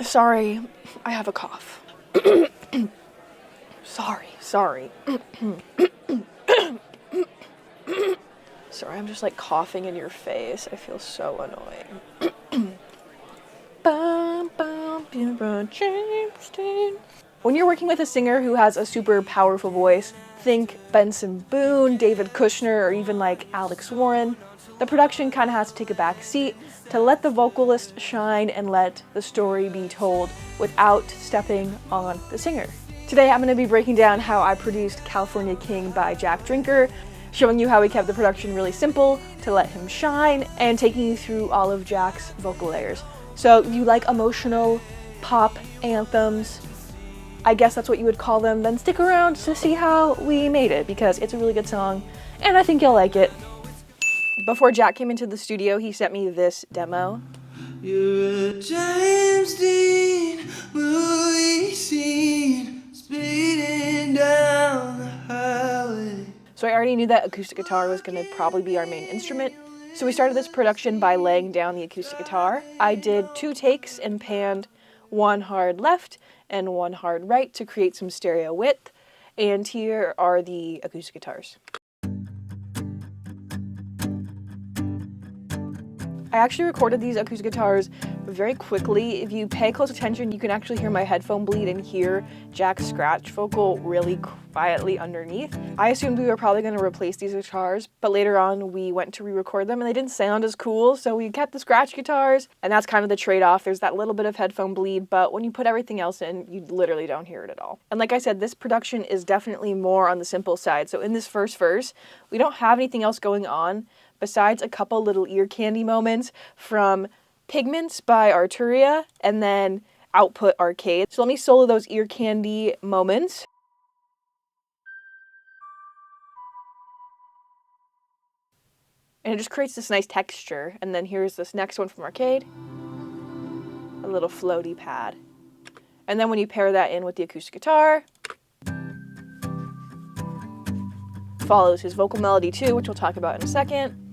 Sorry, I have a cough. Sorry. Sorry, I'm just like coughing in your face. I feel so annoying. When you're working with a singer who has a super powerful voice, think Benson Boone, David Kushner, or even like Alex Warren, the production kind of has to take a back seat to let the vocalist shine and let the story be told without stepping on the singer. Today I'm going to be breaking down how I produced California King by Jack Drinker, showing you how we kept the production really simple to let him shine, and taking you through all of Jack's vocal layers. So if you like emotional pop anthems, I guess that's what you would call them, then stick around to see how we made it, because it's a really good song and I think you'll like it. Before Jack came into the studio, he sent me this demo. You're a James Dean movie scene speeding down the highway. So I already knew that acoustic guitar was going to probably be our main instrument. So we started this production by laying down the acoustic guitar. I did 2 takes and panned 1 hard left and 1 hard right to create some stereo width. And here are the acoustic guitars. I actually recorded these acoustic guitars very quickly. If you pay close attention, you can actually hear my headphone bleed and hear Jack's scratch vocal really quietly underneath. I assumed we were probably going to replace these guitars, but later on we went to re-record them and they didn't sound as cool, so we kept the scratch guitars, and that's kind of the trade-off. There's that little bit of headphone bleed, but when you put everything else in, you literally don't hear it at all. And like I said, this production is definitely more on the simple side. So in this first verse, we don't have anything else going on besides a couple little ear candy moments from Pigments by Arturia and then Output Arcade. So let me solo those ear candy moments. And it just creates this nice texture. And then here's this next one from Arcade. A little floaty pad. And then when you pair that in with the acoustic guitar, follows his vocal melody too, which we'll talk about in a second.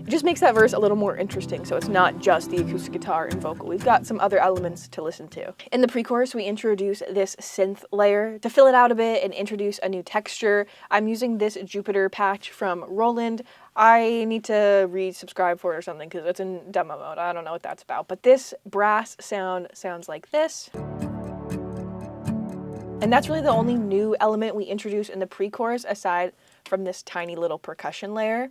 It just makes that verse a little more interesting, so it's not just the acoustic guitar and vocal. We've got some other elements to listen to. In the pre-chorus, we introduce this synth layer to fill it out a bit and introduce a new texture. I'm using this Jupiter patch from Roland. I need to resubscribe for it or something because it's in demo mode. I don't know what that's about. But this brass sound sounds like this. And that's really the only new element we introduce in the pre-chorus aside from this tiny little percussion layer.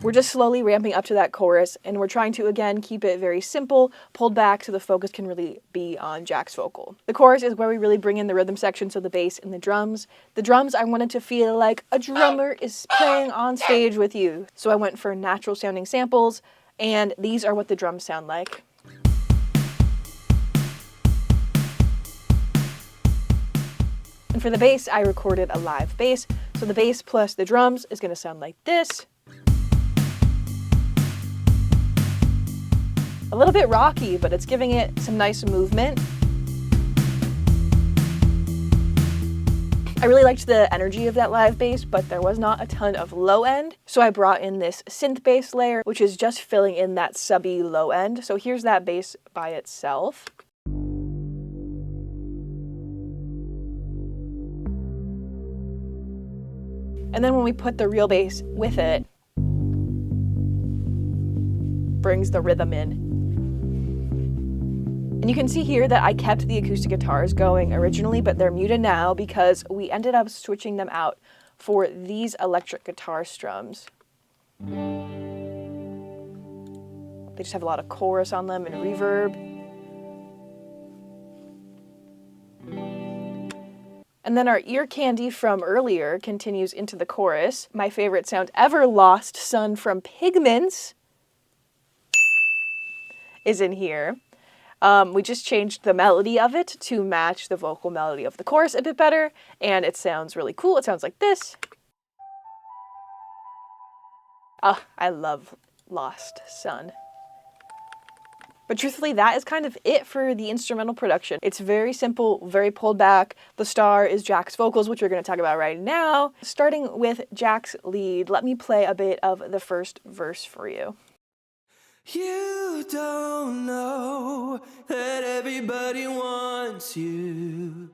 We're just slowly ramping up to that chorus, and we're trying to, again, keep it very simple, pulled back so the focus can really be on Jack's vocal. The chorus is where we really bring in the rhythm section, so the bass and the drums. The drums, I wanted to feel like a drummer is playing on stage with you. So I went for natural sounding samples, and these are what the drums sound like. And for the bass, I recorded a live bass. So the bass plus the drums is going to sound like this. A little bit rocky, but it's giving it some nice movement. I really liked the energy of that live bass, but there was not a ton of low end. So I brought in this synth bass layer, which is just filling in that subby low end. So here's that bass by itself. And then when we put the real bass with it, brings the rhythm in. And you can see here that I kept the acoustic guitars going originally, but they're muted now because we ended up switching them out for these electric guitar strums. They just have a lot of chorus on them and reverb. And then our ear candy from earlier continues into the chorus. My favorite sound ever, Lost Sun from Pigments, is in here. We just changed the melody of it to match the vocal melody of the chorus a bit better, and it sounds really cool. It sounds like this. I love Lost Sun. But truthfully, that is kind of it for the instrumental production. It's very simple, very pulled back. The star is Jack's vocals, which we're going to talk about right now. Starting with Jack's lead, let me play a bit of the first verse for you. You don't know that everybody wants you.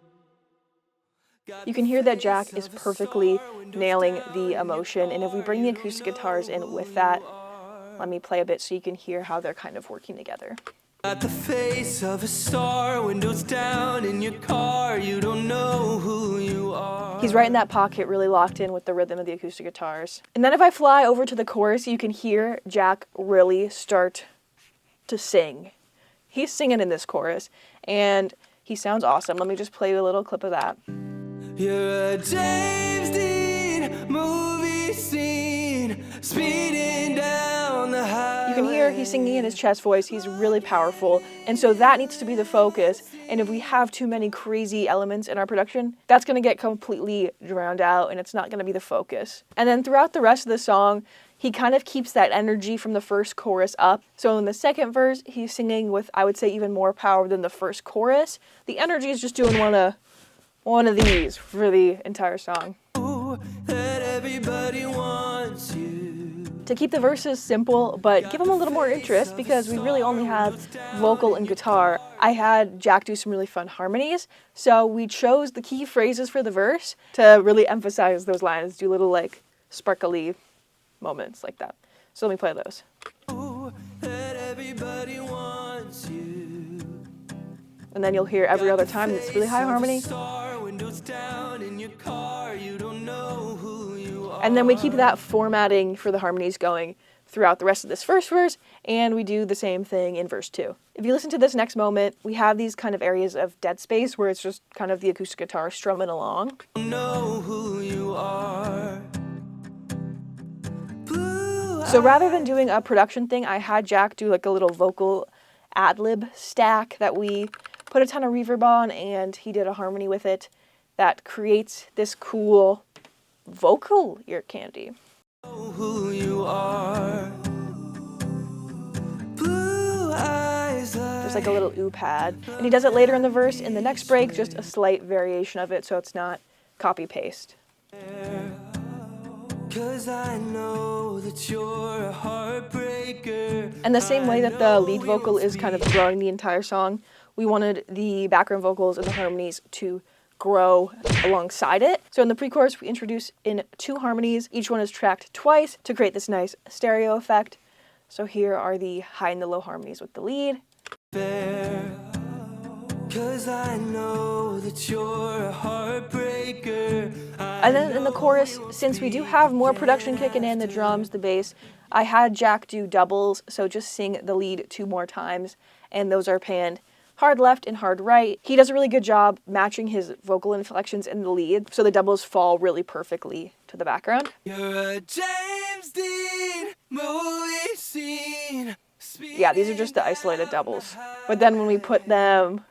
You can hear that Jack is perfectly nailing the emotion, and if we bring the acoustic guitars in with that, let me play a bit so you can hear how they're kind of working together. Got the face of a star, windows down in your car, you don't know who you are. He's right in that pocket, really locked in with the rhythm of the acoustic guitars. And then if I fly over to the chorus, you can hear Jack really start to sing. He's singing in this chorus, and he sounds awesome. Let me just play a little clip of that. You're a James Dean movie scene, speeding down the highway. You can hear he's singing in his chest voice. He's really powerful, and so that needs to be the focus. And if we have too many crazy elements in our production, that's going to get completely drowned out, and it's not going to be the focus. And then throughout the rest of the song, he kind of keeps that energy from the first chorus up. So in the second verse, he's singing with, I would say, even more power than the first chorus. The energy is just doing one of these for the entire song. That everybody wants you. To keep the verses simple, but give them a little more interest because we really only have vocal and guitar, I had Jack do some really fun harmonies. So we chose the key phrases for the verse to really emphasize those lines, do little like sparkly moments like that. So let me play those. That everybody wants you. And then you'll hear every other time this really high harmony. And then we keep that formatting for the harmonies going throughout the rest of this first verse, and we do the same thing in verse 2. If you listen to this next moment, we have these kind of areas of dead space where it's just kind of the acoustic guitar strumming along. Know who you are. So rather than doing a production thing, I had Jack do like a little vocal ad-lib stack that we put a ton of reverb on, and he did a harmony with it that creates this cool vocal ear candy. Who you are. Blue eyes Just like a little ooh pad. And he does it later in the verse. In the next break, just a slight variation of it so it's not copy-paste. 'Cause I know that you're a heartbreaker. And the same way that the lead vocal is kind of growing the entire song, we wanted the background vocals and the harmonies to grow alongside it. So in the pre-chorus, we introduce in 2 harmonies. Each one is tracked twice to create this nice stereo effect. So here are the high and the low harmonies with the lead. Fair, 'cause I know that you're a heartbreaker. And then in the chorus, since we do have more production kicking in, the drums, the bass, I had Jack do doubles, so just sing the lead 2 more times, and those are panned hard left and hard right. He does a really good job matching his vocal inflections in the lead, so the doubles fall really perfectly to the background. You're a James Dean movie scene. Yeah, these are just the isolated doubles. But then when we put them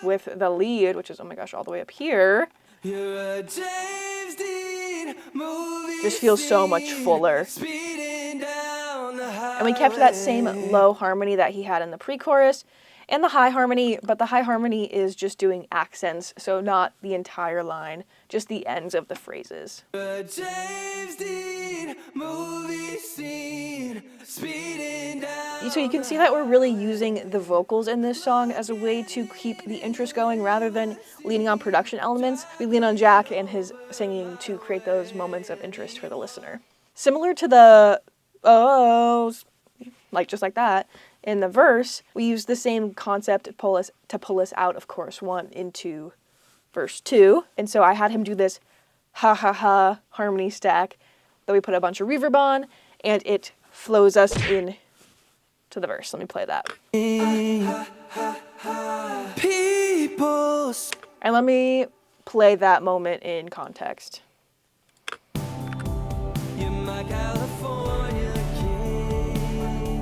with the lead, which is, oh my gosh, all the way up here, You're a James Dean movie just feels so much fuller. speeding down the highway. And we kept that same low harmony that he had in the pre-chorus and the high harmony, but the high harmony is just doing accents, so not the entire line, just the ends of the phrases. A James Dean movie scene speeding down. So you can see that we're really using the vocals in this song as a way to keep the interest going rather than leaning on production elements. We lean on Jack and his singing to create those moments of interest for the listener. Similar to the ohs, like just like that, in the verse, we use the same concept to pull us out of chorus 1 into verse 2. And so I had him do this ha ha ha harmony stack that we put a bunch of reverb on, and it flows us in to the verse. Let me play that. People. And let me play that moment in context. You're my California king.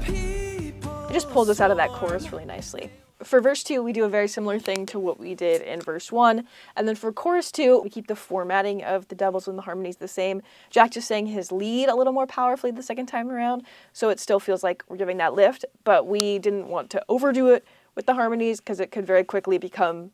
People. It just pulls us out of that chorus really nicely. For verse 2, we do a very similar thing to what we did in verse 1. And then for chorus 2, we keep the formatting of the doubles and the harmonies the same. Jack just sang his lead a little more powerfully the second time around, so it still feels like we're giving that lift, but we didn't want to overdo it with the harmonies because it could very quickly become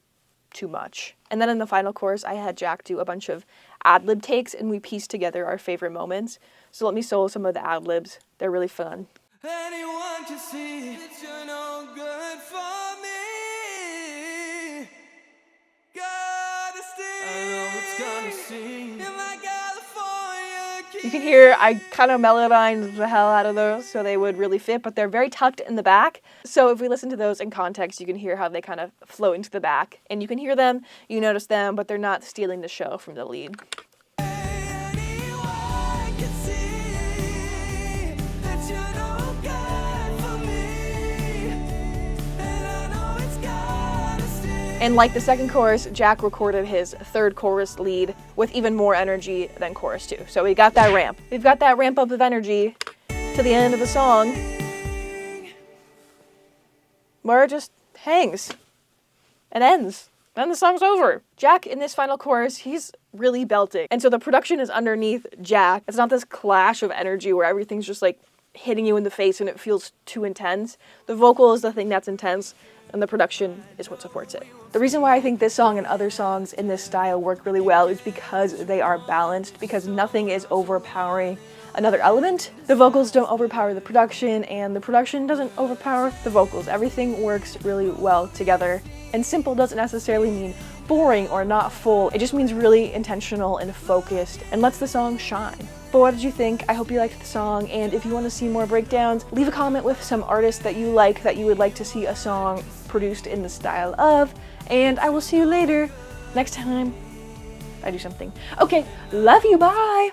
too much. And then in the final chorus, I had Jack do a bunch of ad-lib takes, and we pieced together our favorite moments. So let me solo some of the ad-libs. They're really fun. anyone to see that you're no good for me. Gotta stay. I know it's gonna see. In my California. You can hear I kind of melodized the hell out of those so they would really fit, but they're very tucked in the back. So if we listen to those in context, you can hear how they kind of flow into the back. And you can hear them, you notice them, but they're not stealing the show from the lead. And like the second chorus, Jack recorded his third chorus lead with even more energy than chorus 2. So we got that ramp. We've got that ramp up of energy to the end of the song, where it just hangs and ends. Then the song's over. Jack, in this final chorus, he's really belting. And so the production is underneath Jack. It's not this clash of energy where everything's just like hitting you in the face and it feels too intense. The vocal is the thing that's intense, and the production is what supports it. The reason why I think this song and other songs in this style work really well is because they are balanced, because nothing is overpowering another element. The vocals don't overpower the production, and the production doesn't overpower the vocals. Everything works really well together. And simple doesn't necessarily mean boring or not full. It just means really intentional and focused and lets the song shine. But what did you think? I hope you liked the song, and if you want to see more breakdowns, leave a comment with some artists that you like, that you would like to see a song produced in the style of, and I will see you later next time I do something. Okay, love you, bye!